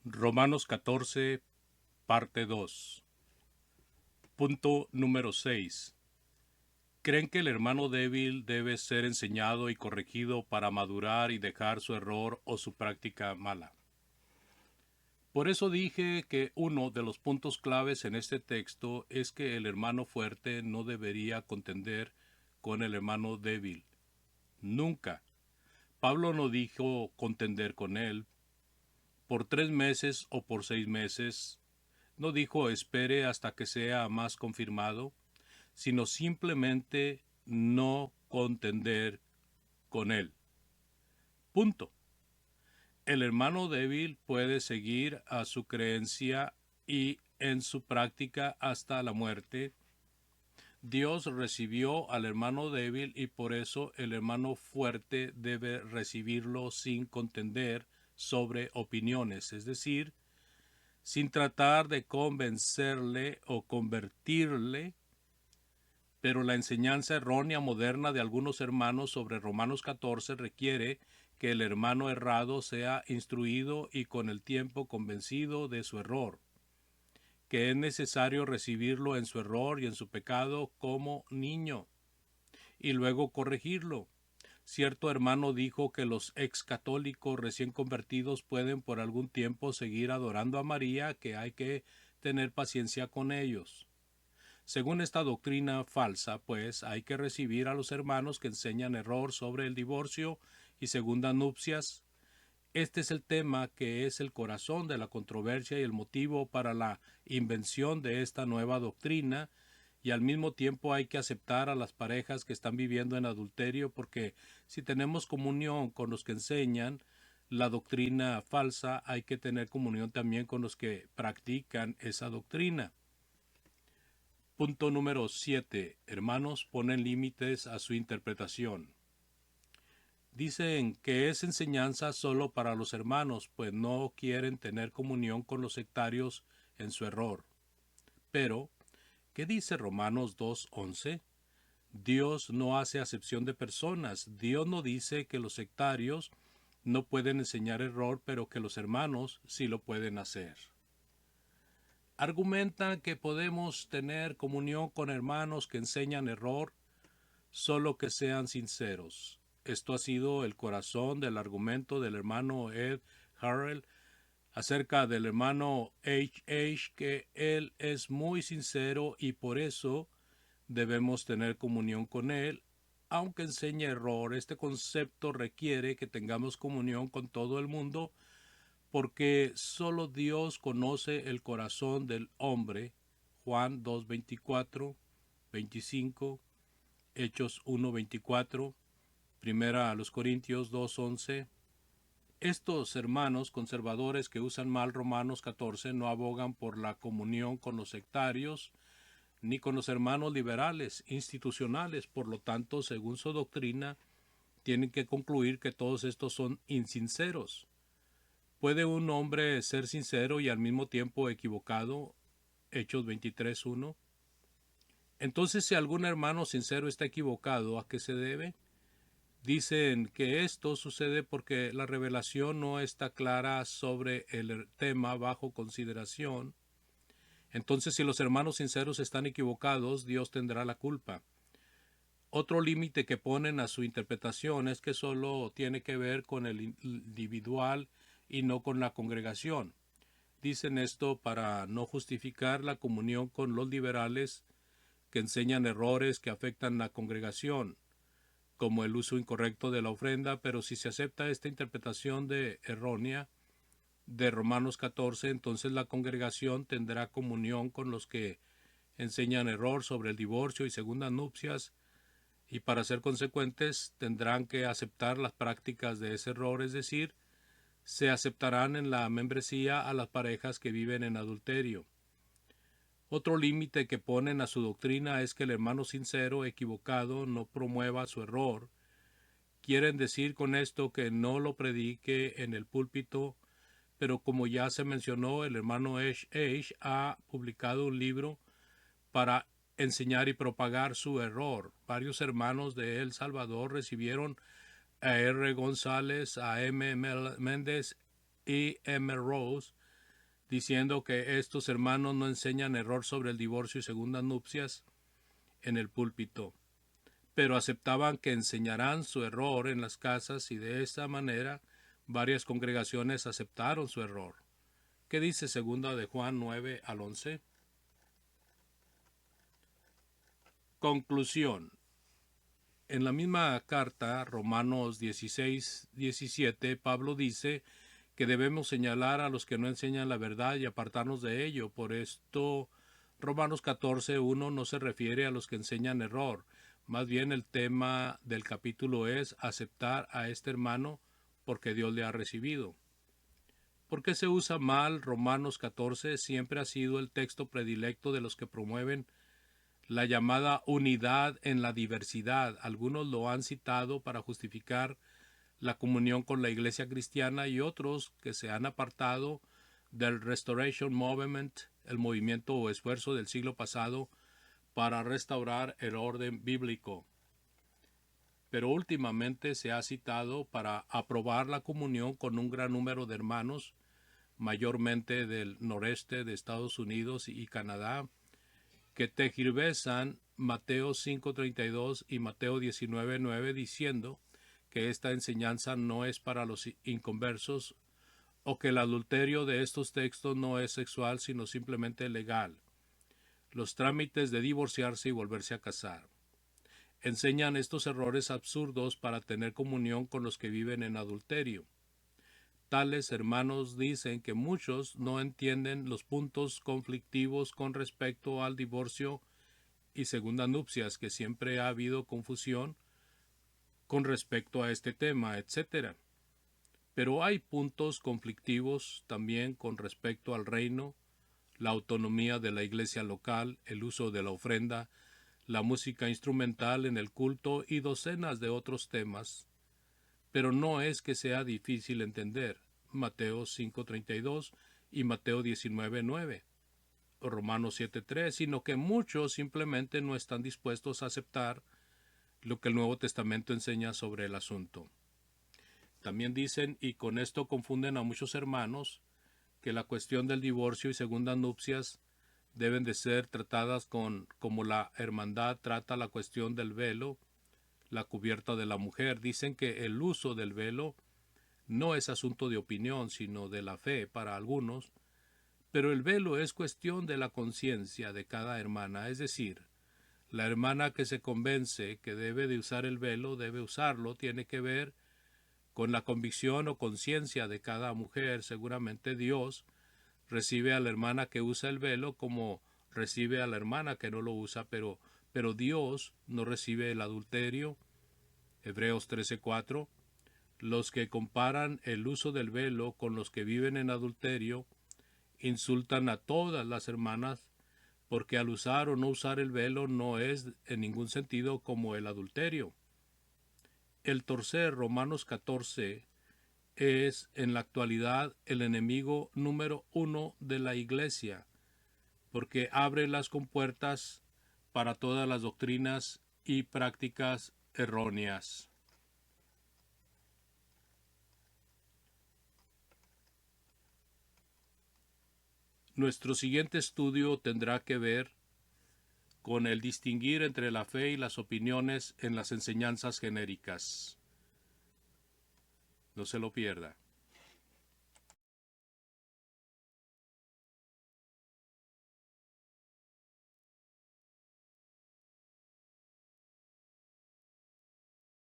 Romanos 14, parte 2. Punto número 6. ¿Creen que el hermano débil debe ser enseñado y corregido para madurar y dejar su error o su práctica mala? Por eso dije que uno de los puntos claves en este texto es que el hermano fuerte no debería contender con el hermano débil. Nunca. Pablo no dijo contender con él por 3 meses o por 6 meses. No dijo espere hasta que sea más confirmado, sino simplemente no contender con él. Punto. El hermano débil puede seguir a su creencia y en su práctica hasta la muerte. Dios recibió al hermano débil y por eso el hermano fuerte debe recibirlo sin contender sobre opiniones, es decir, sin tratar de convencerle o convertirle. Pero la enseñanza errónea moderna de algunos hermanos sobre Romanos 14 requiere que el hermano errado sea instruido y con el tiempo convencido de su error, que es necesario recibirlo en su error y en su pecado como niño, y luego corregirlo. Cierto hermano dijo que los ex católicos recién convertidos pueden por algún tiempo seguir adorando a María, que hay que tener paciencia con ellos. Según esta doctrina falsa, pues, hay que recibir a los hermanos que enseñan error sobre el divorcio y segundas nupcias. Este es el tema que es el corazón de la controversia y el motivo para la invención de esta nueva doctrina, y al mismo tiempo hay que aceptar a las parejas que están viviendo en adulterio, porque si tenemos comunión con los que enseñan la doctrina falsa, hay que tener comunión también con los que practican esa doctrina. Punto número 7. Hermanos ponen límites a su interpretación. Dicen que es enseñanza solo para los hermanos, pues no quieren tener comunión con los sectarios en su error. Pero, ¿qué dice Romanos 2:11? Dios no hace acepción de personas. Dios no dice que los sectarios no pueden enseñar error, pero que los hermanos sí lo pueden hacer. Argumentan que podemos tener comunión con hermanos que enseñan error, solo que sean sinceros. Esto ha sido el corazón del argumento del hermano Ed Harrell acerca del hermano H., que él es muy sincero y por eso debemos tener comunión con él, aunque enseñe error. Este concepto requiere que tengamos comunión con todo el mundo, porque solo Dios conoce el corazón del hombre. Juan 2:24, 25, Hechos 1:24, Primera a los Corintios 2:11. Estos hermanos conservadores que usan mal Romanos 14 no abogan por la comunión con los sectarios ni con los hermanos liberales institucionales. Por lo tanto, según su doctrina, tienen que concluir que todos estos son insinceros. ¿Puede un hombre ser sincero y al mismo tiempo equivocado? Hechos 23:1. Entonces, si algún hermano sincero está equivocado, ¿a qué se debe? Dicen que esto sucede porque la revelación no está clara sobre el tema bajo consideración. Entonces, si los hermanos sinceros están equivocados, Dios tendrá la culpa. Otro límite que ponen a su interpretación es que solo tiene que ver con el individual y no con la congregación. Dicen esto para no justificar la comunión con los liberales que enseñan errores que afectan la congregación, como el uso incorrecto de la ofrenda, pero si se acepta esta interpretación errónea de Romanos 14, entonces la congregación tendrá comunión con los que enseñan error sobre el divorcio y segundas nupcias, y para ser consecuentes tendrán que aceptar las prácticas de ese error, es decir, se aceptarán en la membresía a las parejas que viven en adulterio. Otro límite que ponen a su doctrina es que el hermano sincero equivocado no promueva su error. Quieren decir con esto que no lo predique en el púlpito, pero como ya se mencionó, el hermano H. ha publicado un libro para enseñar y propagar su error. Varios hermanos de El Salvador recibieron a R. González, a M. Méndez y M. Rose diciendo que estos hermanos no enseñan error sobre el divorcio y segundas nupcias en el púlpito, pero aceptaban que enseñarán su error en las casas, y de esta manera varias congregaciones aceptaron su error. ¿Qué dice segunda de Juan 9 al 11? Conclusión. En la misma carta, Romanos 16, 17, Pablo dice que debemos señalar a los que no enseñan la verdad y apartarnos de ello. Por esto, Romanos 14, 1 no se refiere a los que enseñan error. Más bien el tema del capítulo es aceptar a este hermano porque Dios le ha recibido. ¿Por qué se usa mal Romanos 14? Siempre ha sido el texto predilecto de los que promueven la llamada unidad en la diversidad. Algunos lo han citado para justificar la comunión con la iglesia cristiana, y otros que se han apartado del Restoration Movement, el movimiento o esfuerzo del siglo pasado para restaurar el orden bíblico. Pero últimamente se ha citado para aprobar la comunión con un gran número de hermanos, mayormente del noreste de Estados Unidos y Canadá, que tergiversan Mateo 5:32 y Mateo 19:9 diciendo que esta enseñanza no es para los inconversos, o que el adulterio de estos textos no es sexual sino simplemente legal, los trámites de divorciarse y volverse a casar. Enseñan estos errores absurdos para tener comunión con los que viven en adulterio. Tales hermanos dicen que muchos no entienden los puntos conflictivos con respecto al divorcio y segundas nupcias, que siempre ha habido confusión con respecto a este tema, etc. Pero hay puntos conflictivos también con respecto al reino, la autonomía de la iglesia local, el uso de la ofrenda, la música instrumental en el culto y docenas de otros temas. Pero no es que sea difícil entender Mateo 5:32 y Mateo 19:9 o Romanos 7:3, sino que muchos simplemente no están dispuestos a aceptar lo que el Nuevo Testamento enseña sobre el asunto. También dicen, y con esto confunden a muchos hermanos, que la cuestión del divorcio y segundas nupcias deben de ser tratadas como la hermandad trata la cuestión del velo, la cubierta de la mujer. Dicen que el uso del velo no es asunto de opinión, sino de la fe para algunos, pero el velo es cuestión de la conciencia de cada hermana, es decir, la hermana que se convence que debe de usar el velo, debe usarlo, tiene que ver con la convicción o conciencia de cada mujer. Seguramente Dios recibe a la hermana que usa el velo como recibe a la hermana que no lo usa, pero Dios no recibe el adulterio. Hebreos 13:4. Los que comparan el uso del velo con los que viven en adulterio insultan a todas las hermanas, porque al usar o no usar el velo no es en ningún sentido como el adulterio. El torcer Romanos 14 es en la actualidad el enemigo número 1 de la iglesia, porque abre las compuertas para todas las doctrinas y prácticas erróneas. Nuestro siguiente estudio tendrá que ver con el distinguir entre la fe y las opiniones en las enseñanzas genéricas. No se lo pierda.